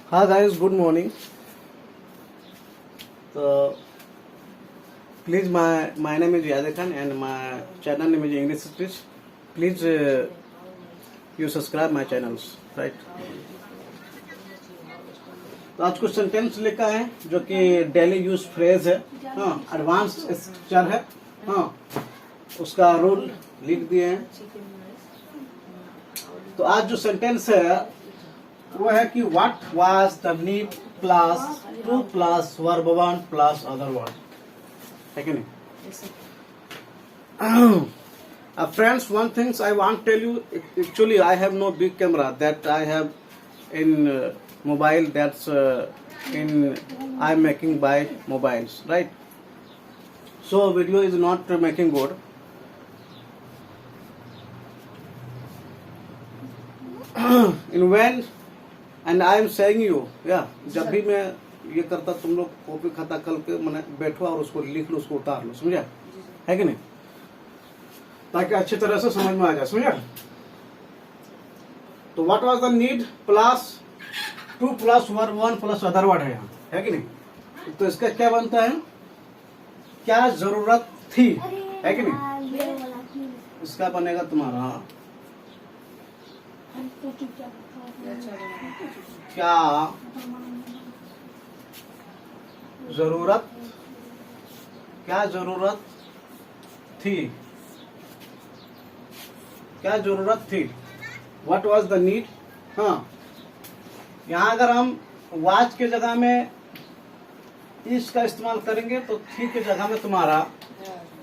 Hi guys, good morning. So please, my name is Yadeh Khan and my channel name is English Speech. Please you subscribe my channels, right? तो आज कुछ sentence लिखा है जो कि daily use phrase है, हाँ, advance structure है, हाँ, उसका रूल लिख दिए हैं। तो आज जो सेंटेंस है वो है कि what was the need plus two plus verb one plus other word, है कि नहीं? Friends, one things I want to tell you, actually I have no big camera that I have in mobile, that's I am making by mobiles, right? So video is not making good. In when and I am saying you, yeah, जब भी मैं ये करता तुम लोग copy खाता कल के मैंने बैठो और उसको लिख लो, उसको उतार लो, समझा है कि नहीं, ताकि अच्छी तरह से समझ में आ जाए, समझा? तो what was the need plus two plus verb one plus other word है यहाँ, है कि नहीं? तो इसका क्या बनता है, क्या जरूरत थी, है कि नहीं? इसका बनेगा तुम्हारा क्या जरूरत, क्या जरूरत थी, क्या जरूरत थी, व्हाट वाज द नीड। हाँ, यहाँ अगर हम वाज के जगह में इस का इस्तेमाल करेंगे तो थी के जगह में तुम्हारा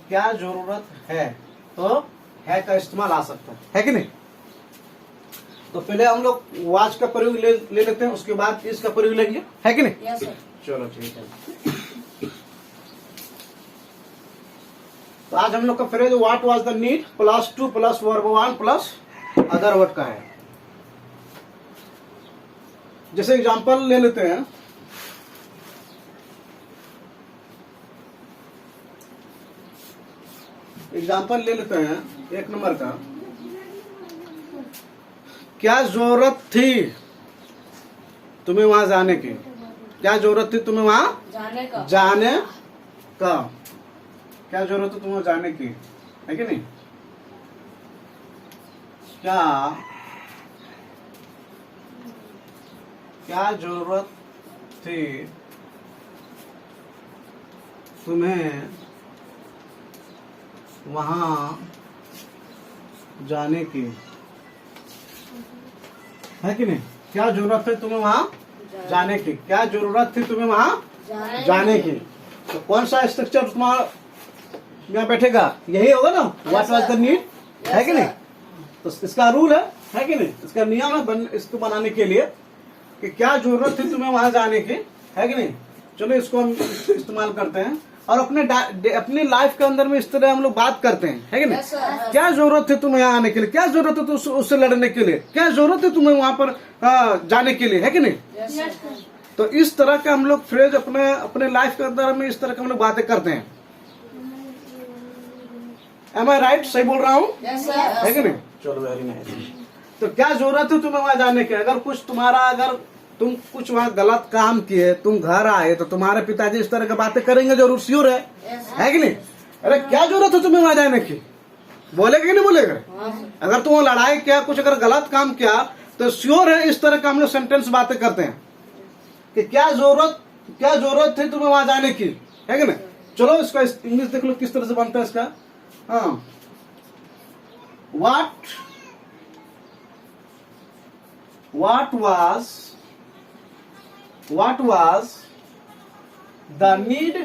क्या जरूरत है, तो है का इस्तेमाल आ सकता है कि नहीं? तो पहले हम लोग वाज का प्रयोग ले लेते हैं, उसके बाद इसका प्रयोग लेंगे, है कि नहीं? Yes, sir. चलो ठीक है। तो आज हम लोग का phrase what was the need plus two plus verb one plus other word का है। जैसे एग्जांपल ले लेते हैं, एग्जांपल ले लेते हैं एक नंबर का, क्या जरूरत थी तुम्हें वहां जाने की, क्या जरूरत थी तुम्हें वहां जाने का, क्या जरूरत है तुम्हें जाने की, है कि नहीं? क्या जरूरत थी तुम्हें वहां जाने की, है कि नहीं? क्या जरूरत है तुम्हें वहां जाने की, क्या जरूरत थी तुम्हें वहां जाने की। तो कौन सा स्ट्रक्चर तुम्हारा यहाँ बैठेगा, यही होगा ना, व्हाट वाज द नीड, है कि नहीं? तो इसका रूल है कि नहीं? इसका नियम है इसको बनाने के लिए कि क्या जरूरत थी तुम्हें वहां जाने की, है कि नहीं? चलो इसको हम इस्तेमाल करते हैं और अपनी लाइफ के अंदर में इस तरह हम लोग बात करते हैं, है कि नहीं? क्या जरूरत थी तुम्हें यहाँ आने के लिए, क्या जरूरत है उससे लड़ने के लिए, क्या जरूरत है तुम्हें वहां पर जाने के लिए, है कि नहीं? तो इस तरह का हम लोग फ्रेज अपने लाइफ के अंदर में इस तरह के हम लोग बातें करते हैं। Am I right? सही बोल रहा हूँ, है कि नहीं? चलो वेरी नाइस। तो क्या जरूरत है तुम्हें वहां जाने की, अगर तुम कुछ वहां गलत काम किए, तुम घर आए तो तुम्हारे पिताजी इस तरह की बातें करेंगे, जरूर श्योर है कि नहीं? अरे क्या जरूरत है तुम्हें वहां जाने की, बोलेगा कि नहीं बोलेगा? अगर तुम लड़ाई किया, कुछ अगर गलत काम किया तो श्योर है इस तरह का हम लोग सेंटेंस बातें करते हैं कि क्या जरूरत थी तुम्हें वहां जाने की, है कि नहीं? चलो इसका इंग्लिश देख लो किस तरह से बनता है इसका। हाँ, what was the need।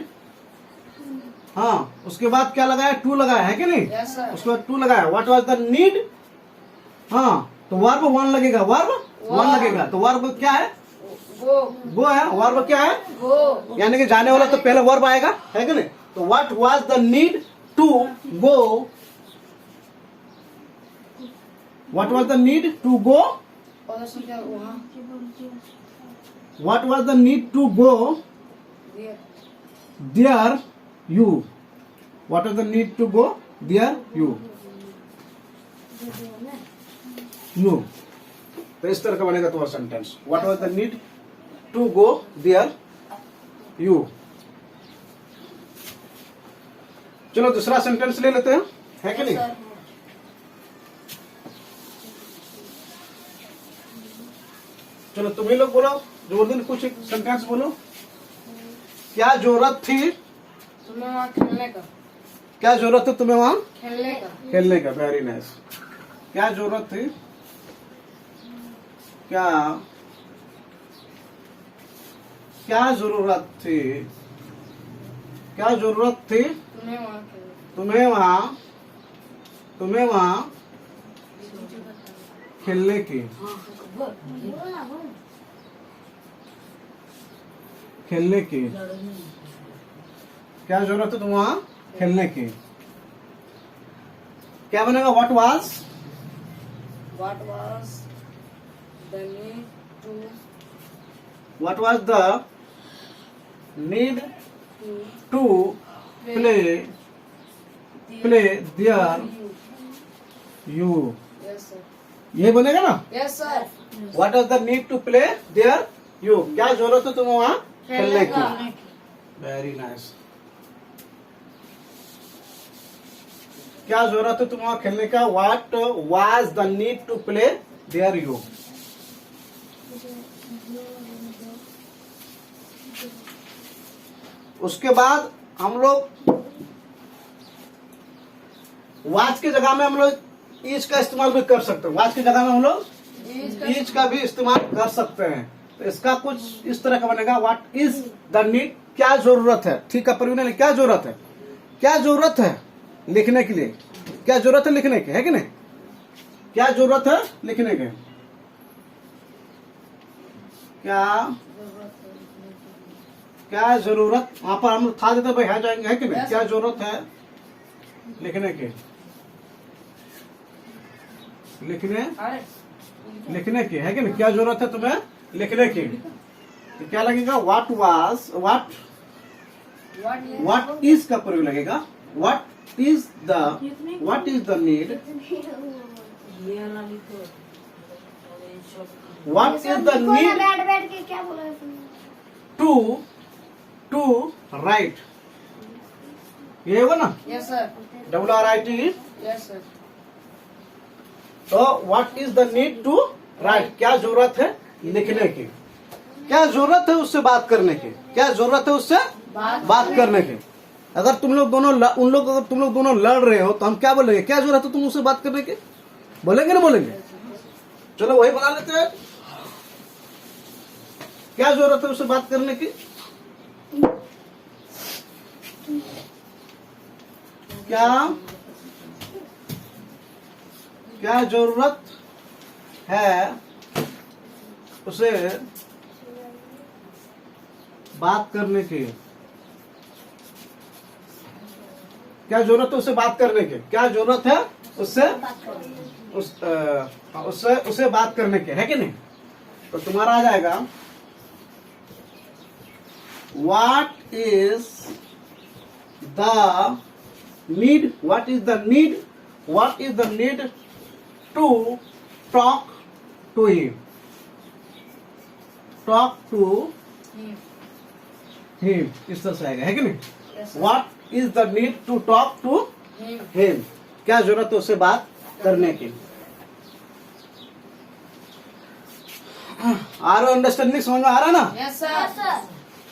हाँ, उसके बाद क्या लगाया, टू लगाया, है कि नहीं? Yes, sir. उसके बाद टू लगाया, what was the need। हाँ, तो वर्ब वन लगेगा, तो वर्ब क्या है, गो है, वर्ब क्या है, यानी कि जाने वाला तो पहले वर्ब आएगा, है कि नहीं? तो what was the need to go, what was the need to go, what was the need to go there you, what was the need to go there you, no. तो इस तरह का बनेगा तुम्हारा sentence. What was the need to go there you. चलो दूसरा sentence ले लेते हैं, है कि नहीं? चलो तुम्हें लोग बोलो, जोरदार कुछ एक सेंटेंस बोलो। क्या जरूरत थी तुम्हें वहाँ खेलने का? क्या जरूरत है तुम्हें वहां खेलने का? खेलने का? Very nice. क्या जरूरत थी? क्या क्या जरूरत थी? क्या जरूरत थी तुम्हें वहाँ खेलने तुम्हें वहां खेलने की? खेलने की क्या जरूरत है तुम वहां खेलने की? क्या बनेगा? What was What was the need to what was the need to play there you? Yes sir. ये बनेगा ना? Yes sir. What is the need to play there you? क्या जरूरत है तुम्हें वहां खेलने की? Very nice. क्या जरूरत है तुम्हें वहां खेलने का? What was the need to play there you? उसके बाद हम लोग वाज की जगह में हम लोग इज का इस्तेमाल भी कर सकते हैं। वाज की जगह में हम लोग इज का भी इस्तेमाल कर सकते हैं। तो इसका कुछ इस तरह का बनेगा, व्हाट इज द नीड? क्या जरूरत है? ठीक है परवीन, क्या जरूरत है? क्या जरूरत है लिखने के लिए? क्या जरूरत है लिखने की, है कि नहीं? क्या जरूरत है लिखने के? क्या जरूरत? वहां पर हम लोग था देते भाई, है जाएंगे, है कि नहीं? क्या जरूरत है लिखने की? लिखने की, है कि नहीं? क्या जरूरत है तुम्हें लिखने की? तो क्या लगेगा? व्हाट वाज, व्हाट इज का प्रयोग लगेगा। What is the need? What is the need बैठ के क्या बोला है तुमने? To write? ये होगा ना? Yes sir. WRIT। Yes sir. तो what is the need to write? क्या जरूरत है लिखने की? क्या जरूरत है उससे बात करने की? क्या जरूरत है उससे बात करने की? अगर तुम लोग दोनों अगर तुम लोग दोनों लड़ रहे हो तो हम क्या बोलेंगे? क्या जरूरत है तुम उससे बात करने की? बोलेंगे ना बोलेंगे? चलो वही बना लेते हैं। क्या जरूरत है उससे बात करने की? क्या जरूरत है उसे बात करने की? क्या जरूरत है उससे बात करने की? क्या जरूरत है उससे बात करने की, है कि नहीं? तो तुम्हारा आ जाएगा what is the need? What is the need? What is the need to talk to him? Talk to him इस तरह से आएगा, है कि नहीं? Yes sir. What is the need to talk to Him. Him? क्या जरूरत है उससे बात करने की? आ रहा अंडरस्टैंडिंग समझ में आ रहा ना? Yes sir.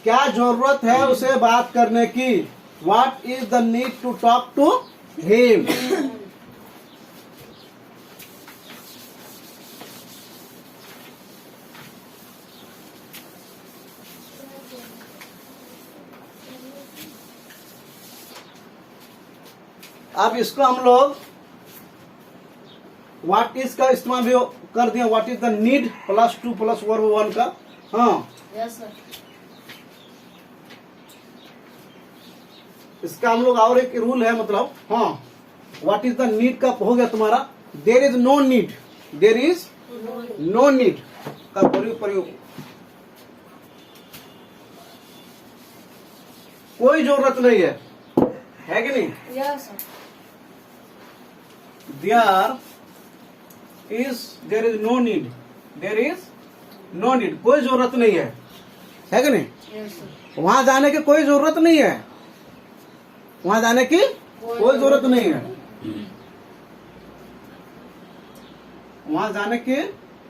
क्या जरूरत है उसे बात करने की? What is the need to talk to him? अब इसको हम लोग व्हाट इज का इस्तेमाल भी कर दिया। What is the need plus 2 plus verb 1 का। हाँ, Yes sir. इसका हम लोग और एक रूल है, मतलब हाँ, व्हाट इज द नीड का हो गया तुम्हारा there is no need. There is no need का प्रयोग कोई जरूरत नहीं है कि नहीं? Yes sir. There is no need. There is no need, कोई जरूरत नहीं है। है कि नहीं? Yes, sir. वहां जाने की कोई जरूरत नहीं है, वहां जाने की कोई जरूरत नहीं है, वहां जाने की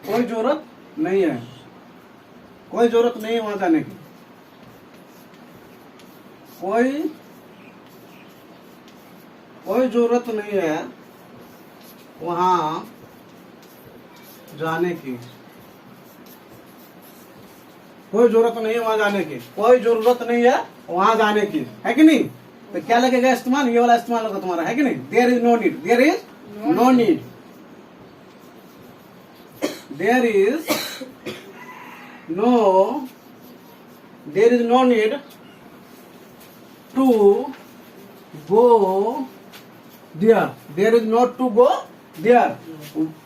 कोई जरूरत नहीं है, कोई जरूरत नहीं है वहां जाने की, कोई जरूरत नहीं है वहां जाने की, कोई जरूरत नहीं है वहां जाने की, कोई जरूरत नहीं है वहां जाने की, है कि नहीं? तो क्या लगेगा इस्तेमाल? ये वाला इस्तेमाल होगा तुम्हारा, है कि नहीं? There is no need, there is no need, there is no need to go there, there is not to go there,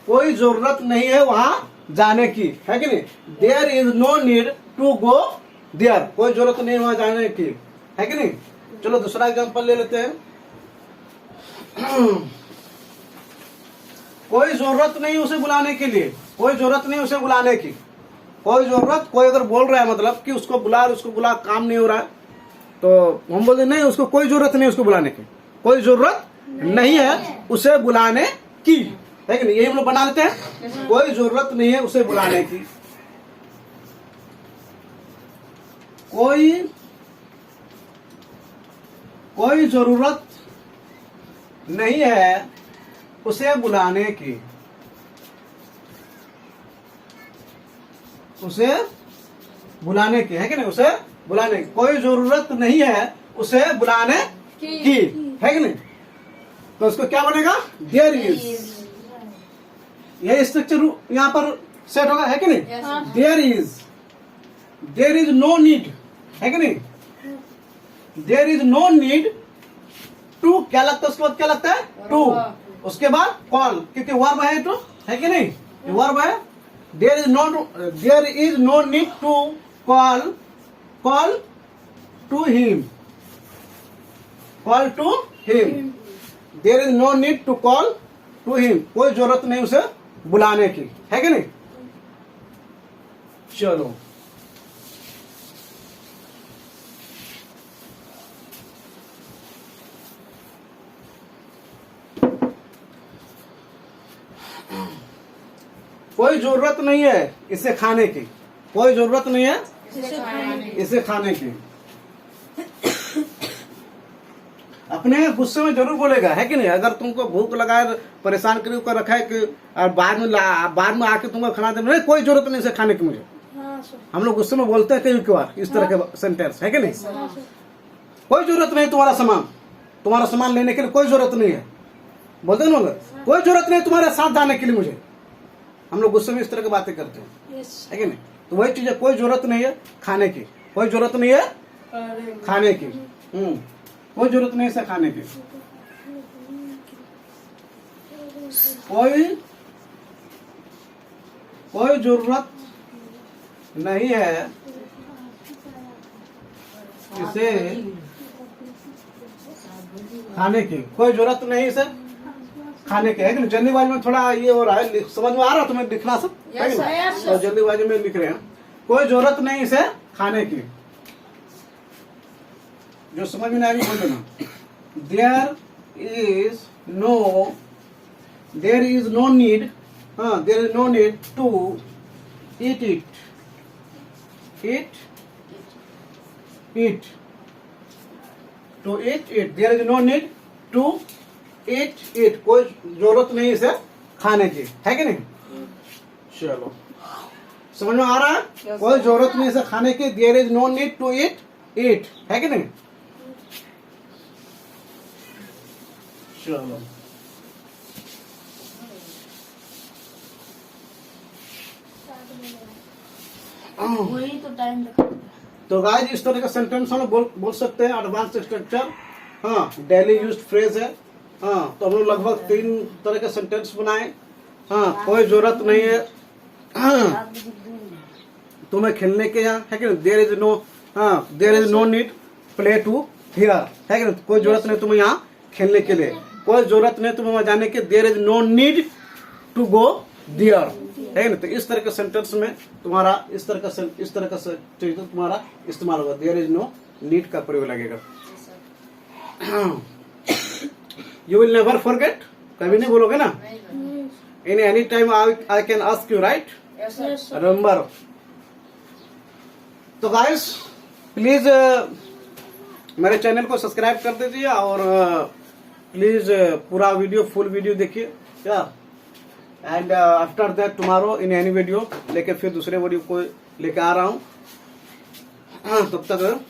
कोई जरूरत नहीं है वहां जाने की, है कि नहीं? There is no need to go there, कोई जरूरत नहीं है वहां जाने की, है कि नहीं? चलो दूसरा एग्जांपल ले लेते हैं। कोई जरूरत नहीं उसे बुलाने के लिए, कोई जरूरत नहीं उसे बुलाने की, कोई जरूरत, कोई अगर बोल रहा है मतलब कि उसको बुला, काम नहीं हो रहा है, तो हम बोलते नहीं, उसको कोई जरूरत नहीं उसको बुलाने की, कोई जरूरत नहीं है उसे बुलाने की, है कि नहीं? यही हम लोग बना लेते हैं, कोई जरूरत नहीं है उसे बुलाने की, कोई जरूरत नहीं है उसे बुलाने की, उसे बुलाने की, है कि नहीं? उसे बुलाने की, कोई जरूरत नहीं है उसे बुलाने की, है कि नहीं? तो उसको क्या बनेगा? देयर इज, यह स्ट्रक्चर यहाँ पर सेट होगा, है कि नहीं? Yes, sir. There is no need, है कि नहीं? There is no need to, क्या लगता है उसके बाद? क्या लगता है? टू, उसके बाद कॉल, क्योंकि वर्ब है टू, है कि नहीं? वर्ब है। There is no need to call to him, there is no need to call to him, कोई जरूरत नहीं उसे बुलाने की, है कि नहीं? चलो कोई जरूरत नहीं है इसे खाने की, कोई जरूरत नहीं है इसे खाने की, अपने गुस्से में जरूर बोलेगा, है कि नहीं? अगर तुमको भूख लगा है, परेशान कर रखा है कि और बाद में आके तुमको खाना देना, नहीं कोई जरूरत नहीं इसे खाने की मुझे, हम लोग गुस्से में बोलते हैं कई बार इस तरह के सेंटेंस, है कि नहीं? कोई जरूरत नहीं तुम्हारा सामान लेने के लिए, कोई जरूरत नहीं है, बोलते ना लोग, कोई जरूरत नहीं तुम्हारे साथ जाने के लिए मुझे, हम लोग गुस्से में इस तरह की बातें करते हैं, है कि नहीं? तो वही चीज है, कोई जरूरत नहीं है खाने की, कोई जरूरत नहीं है खाने की, कोई जरूरत नहीं है खाने की, कोई जरूरत नहीं है इसे खाने की, कोई जरूरत नहीं इसे खाने के, है कि नहीं? जल्दीबाजी में थोड़ा ये हो रहा है, समझ में आ रहा तुम्हें लिखना सब? Yes, sir. Yes, तो जल्दीबाजी में लिख रहे हैं, कोई जरूरत नहीं इसे खाने की, जो समझ में नहीं आएगी बोल देना। There is no need to eat it, to eat it, there is no need to eat it, कोई जरूरत नहीं इसे खाने की, है कि नहीं? चलो समझ में आ रहा है? Yes, कोई जरूरत नहीं इसे खाने की, there is no need to eat it, है कि नहीं? चलो वही तो टाइम दिखा। तो गाइस इस तरह का सेंटेंस हम लोग बोल सकते हैं, एडवांस स्ट्रक्चर, हाँ डेली यूज्ड फ्रेज है, हाँ तो हम लोग लगभग 3 तरह के सेंटेंस बनाए, हाँ कोई जरूरत नहीं है हाँ, तुम्हें खेलने के यहाँ, है कि नहीं? There is no need play to here, है कि नहीं? कोई जरूरत नहीं तुम्हें यहाँ खेलने के लिए, कोई जरूरत नहीं तुम्हें वहां जाने के, there is no need to go dear, है ना। तो इस तरह के सेंटेंस में तुम्हारा इस तरह का चीज तुम्हारा इस्तेमाल होगा। देयर इज नो नीड का प्रयोग लगेगा। Yes, sir. You will never forget, कभी नहीं भूलोगे ना। नहीं sir. In any time I can ask you, right? Yes, sir. Yes, sir. Remember. तो गाइस प्लीज मेरे चैनल को सब्सक्राइब कर दीजिए और प्लीज पूरा वीडियो, फुल वीडियो देखिए, क्या। And after that tomorrow in any video लेके फिर दूसरे वीडियो को लेके आ रहा हूँ। तब तक